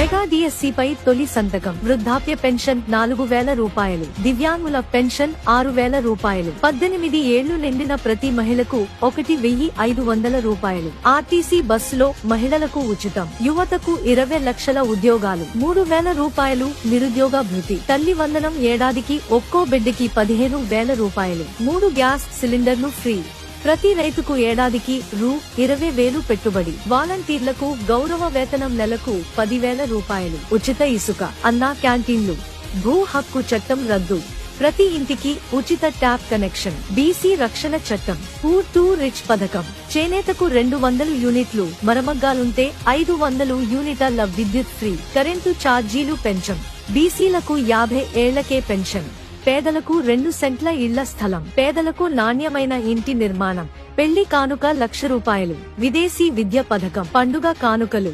Mega డిఎస్సిపై తొలి సంతకం. వృద్ధాప్య పెన్షన్ 4000 రూపాయలు, దివ్యాంగుల పెన్షన్ 6000 రూపాయలు, 18 ఏళ్లు నిండిన ప్రతి మహిళకు 1500 రూపాయలు. ఆర్టీసీ బస్సులో మహిళలకు ఉచితం. యువతకు 20 లక్షల ఉద్యోగాలు, 3000 రూపాయలు నిరుద్యోగ భృతి. తల్లి వందనం ఏడాదికి ఒక్కో బిడ్డకి 15,000 రూపాయలు. 3 గ్యాస్ సిలిండర్లు ఫ్రీ. ప్రతి రైతుకు ఏడాదికి రూ. 20,000 పెట్టుబడి. వాలంటీర్లకు గౌరవ వేతనం నెలకు 10,000 రూపాయలు. ఉచిత ఇసుక, అన్నా క్యాంటీన్లు. భూ హక్కు చట్టం రద్దు. ప్రతి ఇంటికి ఉచిత ట్యాప్ కనెక్షన్. బీసీ రక్షణ చట్టం. పూర్ టు రిచ్ పథకం. చేనేతకు 200 యూనిట్లు, మరమగ్గాలుంటే 500 యూనిట్ల విద్యుత్ ఫ్రీ. కరెంటు ఛార్జీలు పెంచం. బీసీలకు 50 ఏళ్లకే పెన్షన్. పేదలకు 2 సెంట్ల ఇళ్ల స్థలం. పేదలకు నాణ్యమైన ఇంటి నిర్మాణం. పెళ్లి కానుక 1,00,000 రూపాయలు. విదేశీ విద్య పథకం. పండుగ కానుకలు.